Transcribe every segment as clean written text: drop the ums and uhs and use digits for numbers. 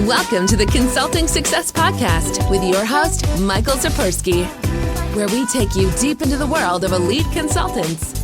Welcome to the Consulting Success Podcast with your host, Michael Sapersky, where we take you deep into the world of elite consultants.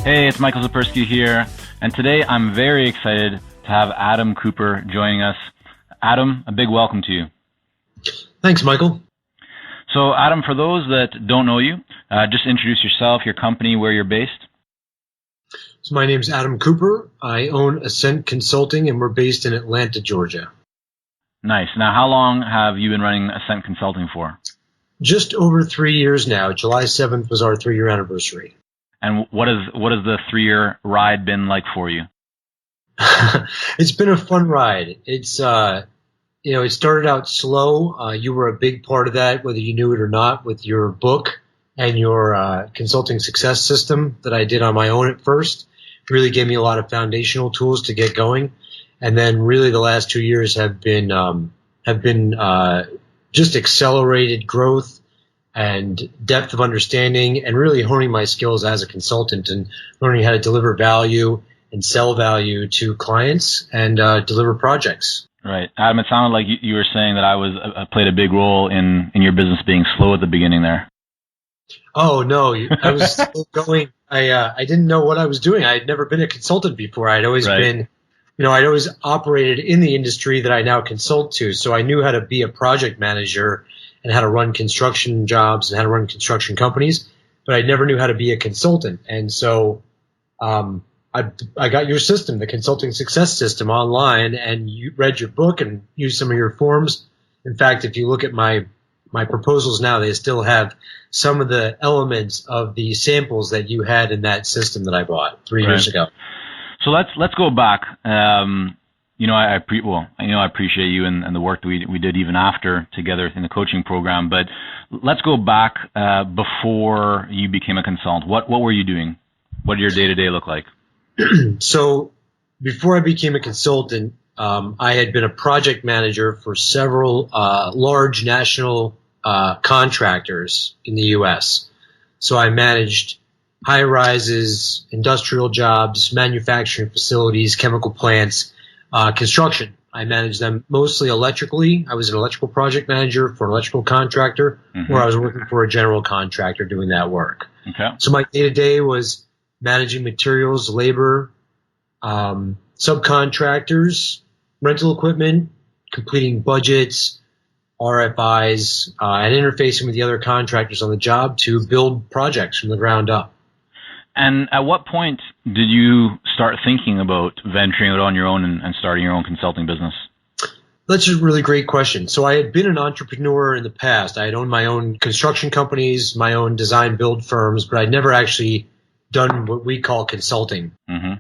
Hey, it's Michael Sapersky here, and today I'm very excited to have Adam Cooper joining us. Adam, a big welcome to you. Thanks, Michael. So, Adam, for those that don't know you, just introduce yourself, your company, where you're based. So my name's Adam Cooper. I own Ascent Consulting, and we're based in Atlanta, Georgia. Nice. Now, how long have you been running Ascent Consulting for? Just over 3 years now. July 7th was our 3-year anniversary. And what has the 3-year ride been like for you? It's been a fun ride. It's it started out slow. You were a big part of that, whether you knew it or not, with your book and your consulting success system that I did on my own at first. Really gave me a lot of foundational tools to get going. And then really the last 2 years have been just accelerated growth and depth of understanding and really honing my skills as a consultant and learning how to deliver value and sell value to clients and deliver projects. Right. Adam, it sounded like you were saying that I played a big role in your business being slow at the beginning there. Oh, no. I was still going. I didn't know what I was doing. I had never been a consultant before. I'd always been, I'd always operated in the industry that I now consult to. So I knew how to be a project manager and how to run construction jobs and how to run construction companies, but I never knew how to be a consultant. And so I got your system, the Consulting Success System, online, and you read your book and used some of your forms. In fact, if you look at my proposals now, they still have some of the elements of the samples that you had in that system that I bought 3 years ago. So let's go back. I appreciate you and the work that we did even after together in the coaching program. But let's go back before you became a consultant. What were you doing? What did your day-to-day look like? So before I became a consultant, I had been a project manager for several large national contractors in the U.S. So I managed high-rises, industrial jobs, manufacturing facilities, chemical plants, construction. I managed them mostly electrically. I was an electrical project manager for an electrical contractor, where I was working for a general contractor doing that work. Okay. So my day-to-day was managing materials, labor, subcontractors, rental equipment, completing budgets, RFIs, and interfacing with the other contractors on the job to build projects from the ground up. And at what point did you start thinking about venturing out on your own and starting your own consulting business? That's a really great question. So I had been an entrepreneur in the past. I had owned my own construction companies, my own design build firms, but I'd never actually done what we call consulting.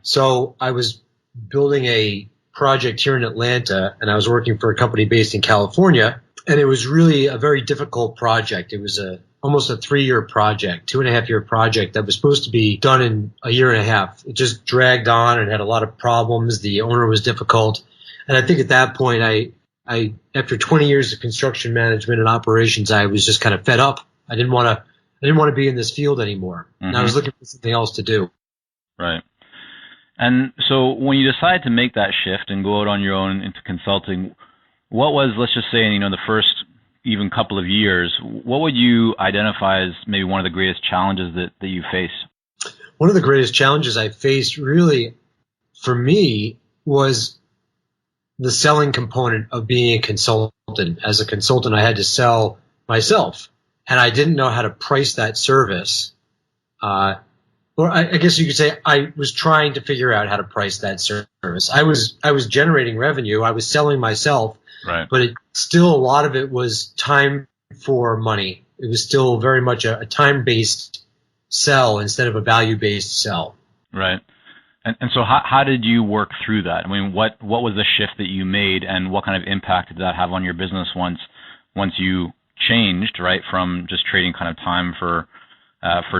So I was building a project here in Atlanta, and I was working for a company based in California, and it was really a very difficult project. It was almost a 3-year project, 2.5-year project that was supposed to be done in a year and a half. It just dragged on and had a lot of problems. The owner was difficult. And I think at that point, I after 20 years of construction management and operations, I was just kind of fed up. I didn't want to be in this field anymore. And I was looking for something else to do. Right. And so when you decide to make that shift and go out on your own into consulting, what was, let's just say, the first even couple of years, what would you identify as maybe one of the greatest challenges that you face? One of the greatest challenges I faced really for me was the selling component of being a consultant. As a consultant, I had to sell myself, and I didn't know how to price that service. Or I guess you could say I was trying to figure out how to price that service. I was generating revenue. I was selling myself, right. But still a lot of it was time for money. It was still very much a time-based sell instead of a value-based sell. Right. And so how did you work through that? I mean, what was the shift that you made, and what kind of impact did that have on your business once you changed, right, from just trading kind of time for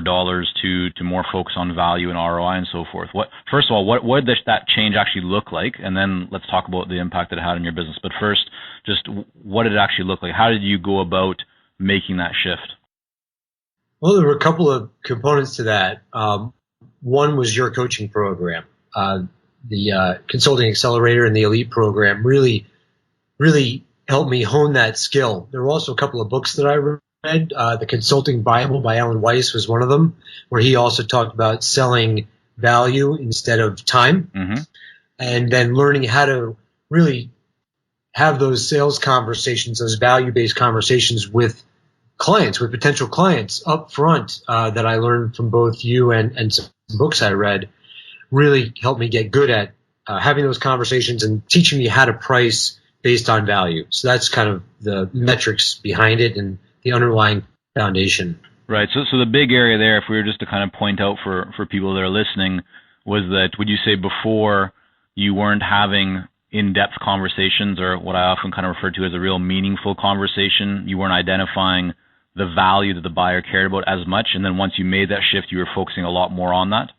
dollars to more focus on value and ROI and so forth? First of all, what did that change actually look like? And then let's talk about the impact that it had on your business. But first, just what did it actually look like? How did you go about making that shift? Well, there were a couple of components to that. One was your coaching program. Consulting Accelerator and the Elite program really helped me hone that skill. There were also a couple of books that I read. The Consulting Bible by Alan Weiss was one of them, where he also talked about selling value instead of time, and then learning how to really have those sales conversations, those value-based conversations with clients, with potential clients up front, that I learned from both you and some books I read, really helped me get good at having those conversations and teaching me how to price based on value. So that's kind of the metrics behind it and the underlying foundation. Right. So the big area there, if we were just to kind of point out for people that are listening, was that, would you say before you weren't having in-depth conversations, or what I often kind of refer to as a real meaningful conversation? You weren't identifying the value that the buyer cared about as much, and then once you made that shift, you were focusing a lot more on that?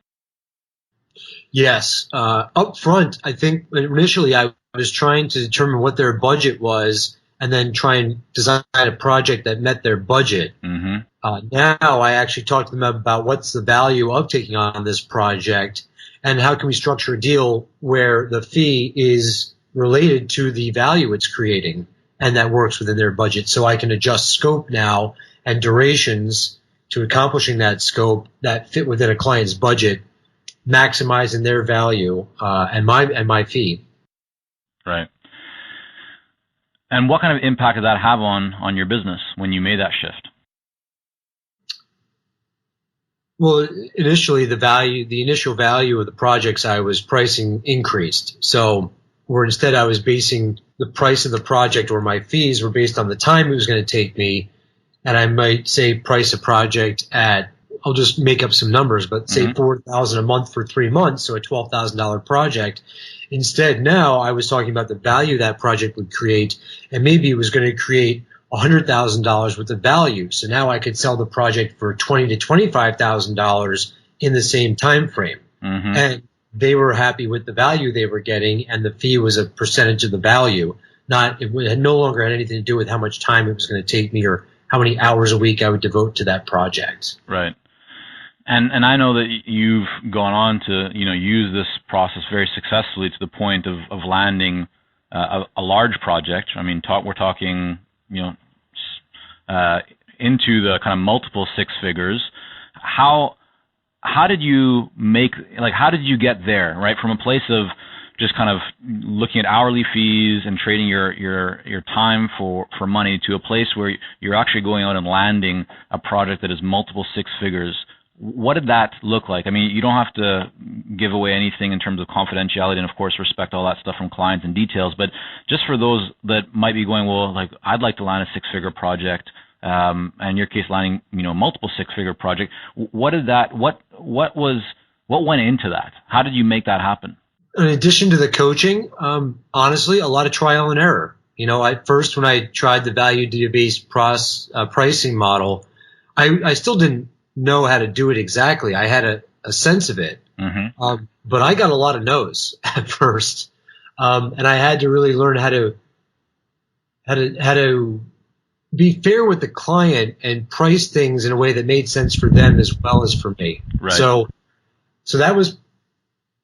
Yes. Up front, I think initially I was trying to determine what their budget was and then try and design a project that met their budget. Now I actually talk to them about what's the value of taking on this project and how can we structure a deal where the fee is related to the value it's creating and that works within their budget. So I can adjust scope now and durations to accomplishing that scope that fit within a client's budget, maximizing their value and my fee. Right. And what kind of impact did that have on your business when you made that shift? Well, initially the initial value of the projects I was pricing increased. So where instead I was basing the price of the project, or my fees were based on the time it was going to take me, and I might say price a project at, I'll just make up some numbers, but say $4,000 a month for 3 months, so a $12,000 project. Instead, now I was talking about the value that project would create, and maybe it was going to create $100,000 worth of value. So now I could sell the project for $20,000 to $25,000 in the same time frame. And they were happy with the value they were getting, and the fee was a percentage of the value. It had no longer had anything to do with how much time it was going to take me or how many hours a week I would devote to that project. Right. And I know that you've gone on to use this process very successfully to the point of landing a large project. I mean, we're talking into the kind of multiple six figures. How did you how did you get there, right? From a place of just kind of looking at hourly fees and trading your time for money to a place where you're actually going out and landing a project that is multiple six figures. What did that look like? I mean, you don't have to give away anything in terms of confidentiality, and of course respect all that stuff from clients and details, but just for those that might be going, well, like, I'd like to land a six-figure project, and in your case landing, multiple six-figure project. What went into that? How did you make that happen? In addition to the coaching, honestly, a lot of trial and error. At first when I tried the value-based pricing model, I still didn't know how to do it exactly. I had a sense of it, but I got a lot of no's at first, and I had to really learn how to be fair with the client and price things in a way that made sense for them as well as for me. Right. So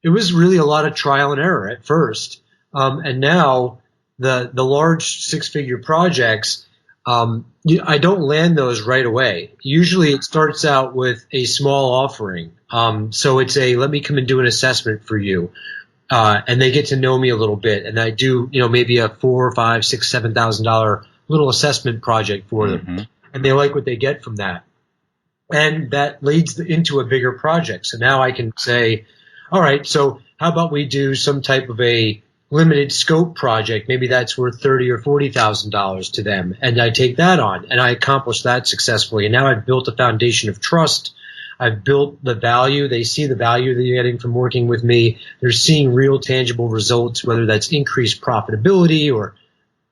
it was really a lot of trial and error at first, and now the large six-figure projects. I don't land those right away. Usually it starts out with a small offering. So it's let me come and do an assessment for you. And they get to know me a little bit. And I do, maybe a $4,000 or $5,000, $6,000, $7,000 little assessment project for them. And they like what they get from that. And that leads into a bigger project. So now I can say, all right, so how about we do some type of a limited scope project? Maybe that's worth $30,000 or $40,000 to them, and I take that on, and I accomplish that successfully. And now I've built a foundation of trust. I've built the value. They see the value they're getting from working with me. They're seeing real, tangible results, whether that's increased profitability or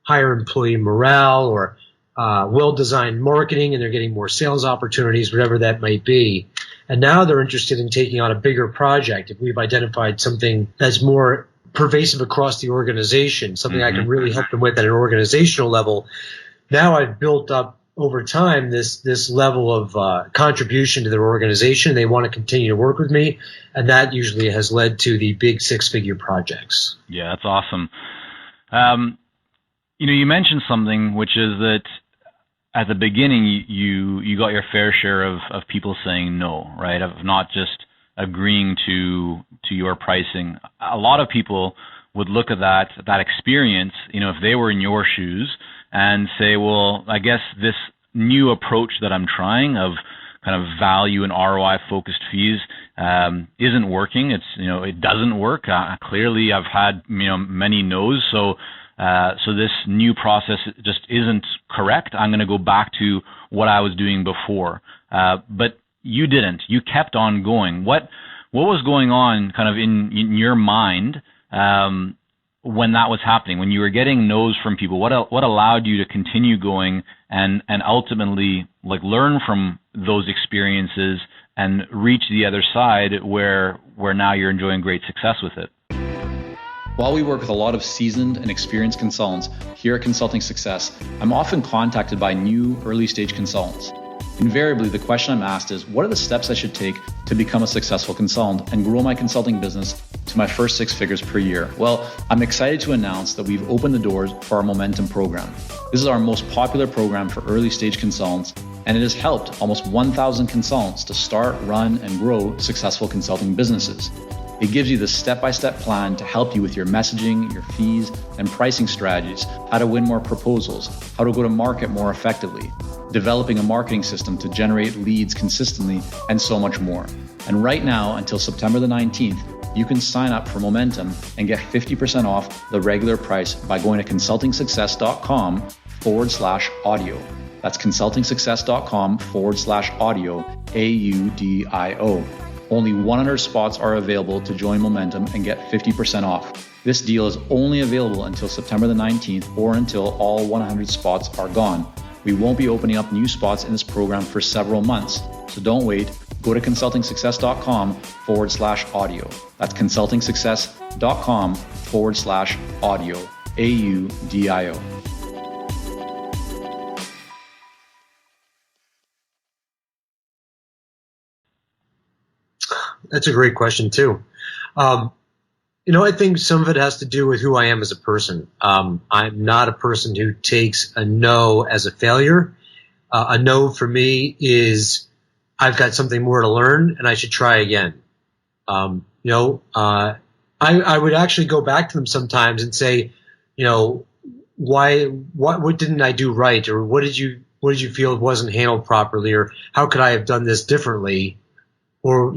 higher employee morale or well-designed marketing, and they're getting more sales opportunities, whatever that might be. And now they're interested in taking on a bigger project. If we've identified something that's more pervasive across the organization, something I can really help them with at an organizational level. Now I've built up over time this level of contribution to their organization. They want to continue to work with me, and that usually has led to the big six-figure projects. Yeah, that's awesome. You mentioned something, which is that at the beginning you got your fair share of people saying no, right? Of not just agreeing to your pricing. A lot of people would look at that experience, if they were in your shoes, and say, well, I guess this new approach that I'm trying of kind of value and ROI focused fees isn't working. It doesn't work. Clearly, I've had many no's. So this new process just isn't correct. I'm going to go back to what I was doing before. But you didn't. You kept on going. What was going on kind of in your mind when that was happening, when you were getting no's from people? What allowed you to continue going and ultimately learn from those experiences and reach the other side where now you're enjoying great success with it? While we work with a lot of seasoned and experienced consultants here at Consulting Success, I'm often contacted by new early-stage consultants. Invariably, the question I'm asked is, what are the steps I should take to become a successful consultant and grow my consulting business to my first 6 figures per year? Well, I'm excited to announce that we've opened the doors for our Momentum program. This is our most popular program for early-stage consultants, and it has helped almost 1,000 consultants to start, run, and grow successful consulting businesses. It gives you the step-by-step plan to help you with your messaging, your fees, and pricing strategies, how to win more proposals, how to go to market more effectively, developing a marketing system to generate leads consistently, and so much more. And right now, until September the 19th, you can sign up for Momentum and get 50% off the regular price by going to consultingsuccess.com/audio. That's consultingsuccess.com/audio, AUDIO. Only 100 spots are available to join Momentum and get 50% off. This deal is only available until September the 19th or until all 100 spots are gone. We won't be opening up new spots in this program for several months, so don't wait. Go to consultingsuccess.com/audio. That's consultingsuccess.com/audio, AUDIO. That's a great question too. I think some of it has to do with who I am as a person. I'm not a person who takes a no as a failure. A no for me is I've got something more to learn and I should try again. I would actually go back to them sometimes and say, what didn't I do right? Or what did you feel wasn't handled properly? Or how could I have done this differently? Or,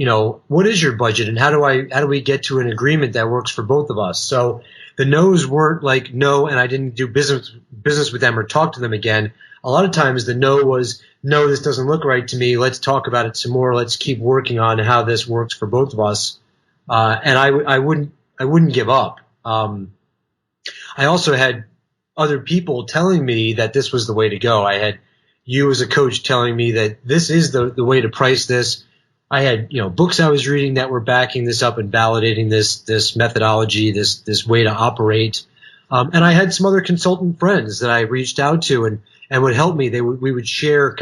what is your budget and how do we get to an agreement that works for both of us? So the no's weren't like no, and I didn't do business with them or talk to them again. A lot of times the no was, no, this doesn't look right to me. Let's talk about it some more. Let's keep working on how this works for both of us. And I wouldn't give up. I also had other people telling me that this was the way to go. I had you as a coach telling me that this is the way to price this. I had, books I was reading that were backing this up and validating this methodology, this way to operate. And I had some other consultant friends that I reached out to and would help me. We would share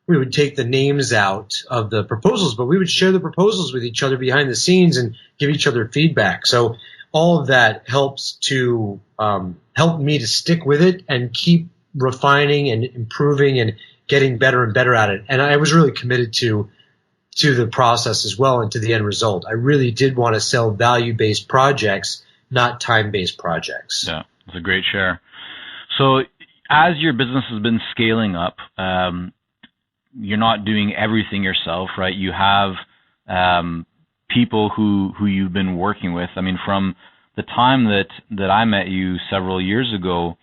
we would take the names out of the proposals, but we would share the proposals with each other behind the scenes and give each other feedback. So all of that helps to help me to stick with it and keep refining and improving and getting better and better at it. And I was really committed to the process as well and to the end result. I really did want to sell value-based projects, not time-based projects. Yeah, that's a great share. So as your business has been scaling up, you're not doing everything yourself, right? You have people who you've been working with. I mean, from the time that I met you several years ago,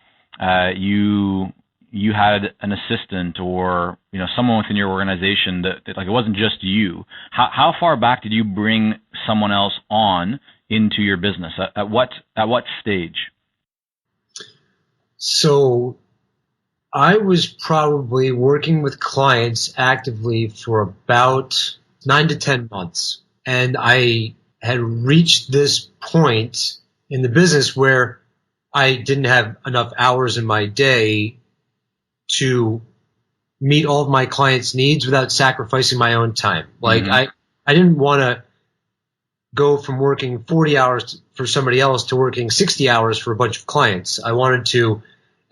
you had an assistant or someone within your organization that it wasn't just you. How far back did you bring someone else on into your business? At what stage? So I was probably working with clients actively for about 9 to 10 months, and I had reached this point in the business where I didn't have enough hours in my day to meet all of my clients' needs without sacrificing my own time. Like I didn't want to go from working 40 hours for somebody else to working 60 hours for a bunch of clients. I wanted to,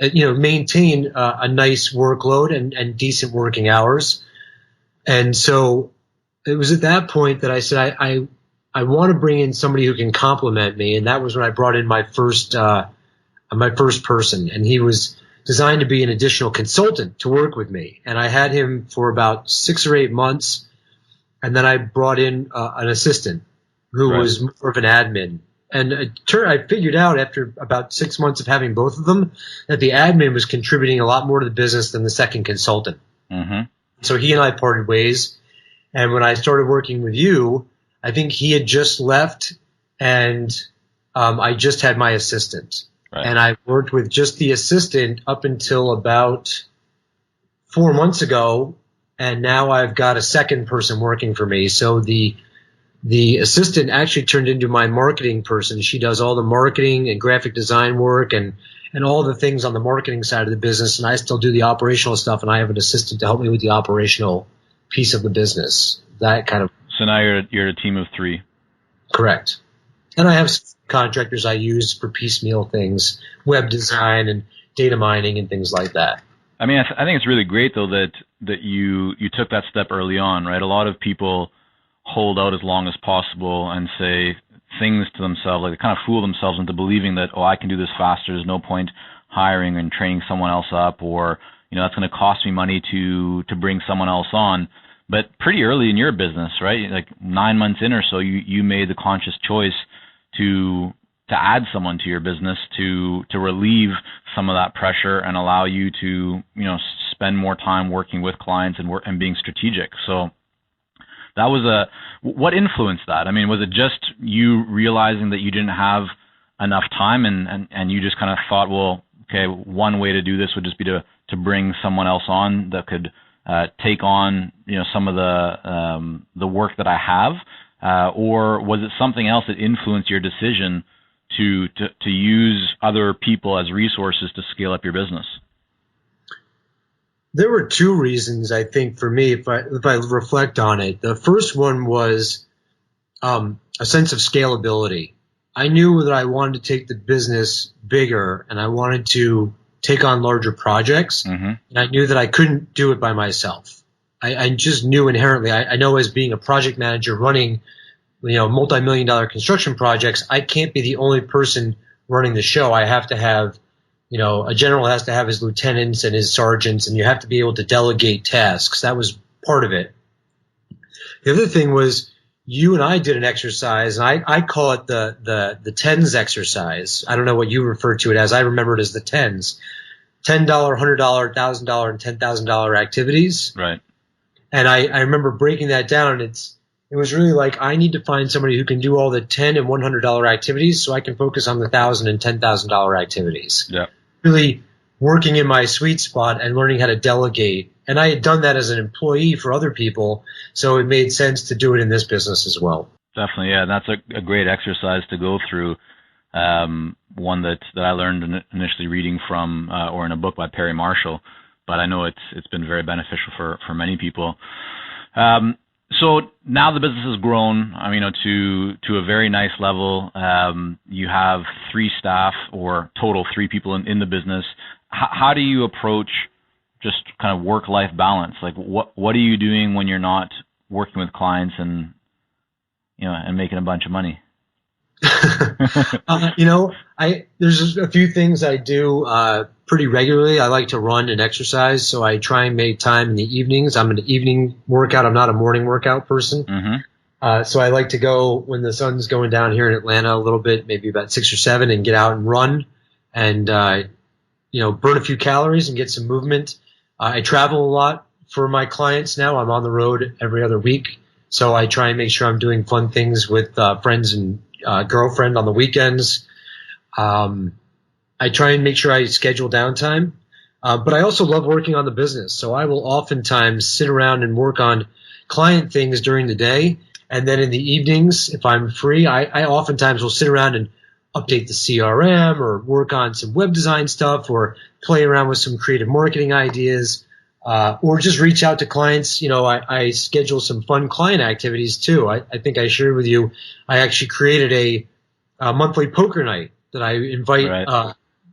maintain a nice workload and decent working hours. And so it was at that point that I said, I want to bring in somebody who can complement me. And that was when I brought in my first person, and he was designed to be an additional consultant to work with me. And I had him for about 6 or 8 months. And then I brought in an assistant who was more of an admin. And I figured out after about 6 months of having both of them that the admin was contributing a lot more to the business than the second consultant. Mm-hmm. So he and I parted ways. And when I started working with you, I think he had just left, and I just had my assistant. Right. And I worked with just the assistant up until about 4 months ago, and now I've got a second person working for me. So the assistant actually turned into my marketing person. She does all the marketing and graphic design work and all the things on the marketing side of the business, and I still do the operational stuff, and I have an assistant to help me with the operational piece of the business. That kind of. So now you're a team of 3. Correct. And I have contractors I use for piecemeal things, web design and data mining and things like that. I mean, I think it's really great though that you took that step early on, right? A lot of people hold out as long as possible and say things to themselves, like they kind of fool themselves into believing that, I can do this faster. There's no point hiring and training someone else up, or that's going to cost me money to bring someone else on. But pretty early in your business, right? Like 9 months in or so, you made the conscious choice to add someone to your business to relieve some of that pressure and allow you to spend more time working with clients and being strategic. So that was what influenced that? I mean, was it just you realizing that you didn't have enough time and you just kind of thought, well, okay, one way to do this would just be to bring someone else on that could take on some of the work that I have, or was it something else that influenced your decision to use other people as resources to scale up your business? There were 2 reasons, I think, for me, if I reflect on it. The first one was a sense of scalability. I knew that I wanted to take the business bigger, and I wanted to take on larger projects, and I knew that I couldn't do it by myself. I just knew inherently. I know as being a project manager running, multi-million-dollar construction projects, I can't be the only person running the show. I have to have, a general has to have his lieutenants and his sergeants, and you have to be able to delegate tasks. That was part of it. The other thing was you and I did an exercise, and I call it the tens exercise. I don't know what you refer to it as. I remember it as the tens. $10, $100, $1,000, and $10,000 activities. Right. And I remember breaking that down. It was really like I need to find somebody who can do all the $10 and $100 activities so I can focus on the $1,000 and $10,000 activities. Yeah. Really working in my sweet spot and learning how to delegate. And I had done that as an employee for other people, so it made sense to do it in this business as well. Definitely, yeah. That's a great exercise to go through. One that I learned initially reading from or in a book by Perry Marshall, but I know it's been very beneficial for many people. So now the business has grown, to a very nice level. You have 3 staff, or total 3 people in the business. How do you approach just kind of work-life balance? Like what are you doing when you're not working with clients and making a bunch of money? There's a few things I do pretty regularly. I like to run and exercise, so I try and make time in the evenings. I'm an evening workout. I'm not a morning workout person. So I like to go when the sun's going down here in Atlanta a little bit, maybe about 6 or 7, and get out and run and burn a few calories and get some movement. I travel a lot for my clients now. I'm on the road every other week, so I try and make sure I'm doing fun things with friends and girlfriend on the weekends. I try and make sure I schedule downtime, but I also love working on the business. So I will oftentimes sit around and work on client things during the day, and then in the evenings, if I'm free, I oftentimes will sit around and update the CRM or work on some web design stuff or play around with some creative marketing ideas. or just reach out to clients. I schedule some fun client activities too. I think I shared with you, I actually created a monthly poker night that I invite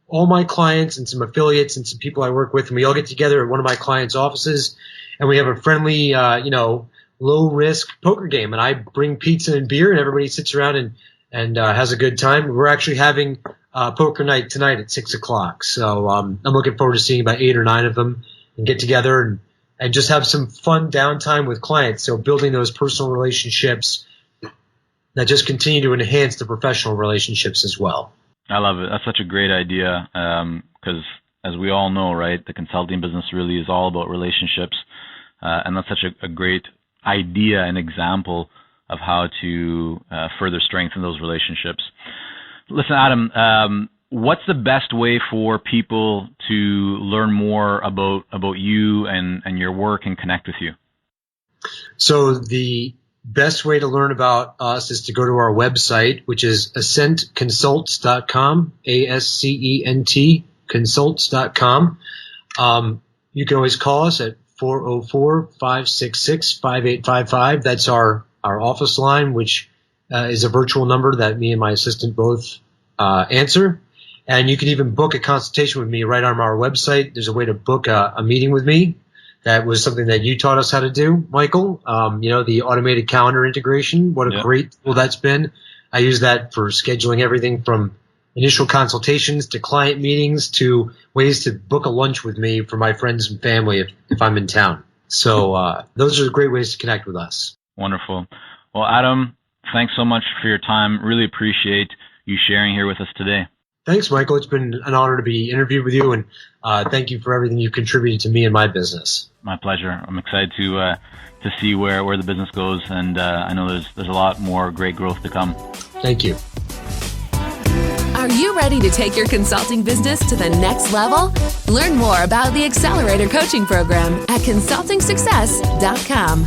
all my clients and some affiliates and some people I work with, and we all get together at one of my clients' offices, and we have a friendly, low risk poker game. And I bring pizza and beer, and everybody sits around and has a good time. We're actually having poker night tonight at 6:00. So I'm looking forward to seeing about 8 or 9 of them and get together and just have some fun downtime with clients. So building those personal relationships that just continue to enhance the professional relationships as well. I love it. That's such a great idea because as we all know, right, the consulting business really is all about relationships. And that's such a great idea and example of how to further strengthen those relationships. Listen, Adam, what's the best way for people to learn more about you and your work and connect with you? So the best way to learn about us is to go to our website, which is ascentconsults.com, ASCENT consults.com. You can always call us at 404-566-5855. That's our office line, which is a virtual number that me and my assistant both answer. And you can even book a consultation with me right on our website. There's a way to book a meeting with me. That was something that you taught us how to do, Michael. The automated calendar integration. What a great tool that's been. I use that for scheduling everything from initial consultations to client meetings to ways to book a lunch with me for my friends and family if I'm in town. So those are great ways to connect with us. Wonderful. Well, Adam, thanks so much for your time. Really appreciate you sharing here with us today. Thanks, Michael. It's been an honor to be interviewed with you, and thank you for everything you've contributed to me and my business. My pleasure. I'm excited to see where the business goes, and I know there's a lot more great growth to come. Thank you. Are you ready to take your consulting business to the next level? Learn more about the Accelerator Coaching Program at consultingsuccess.com.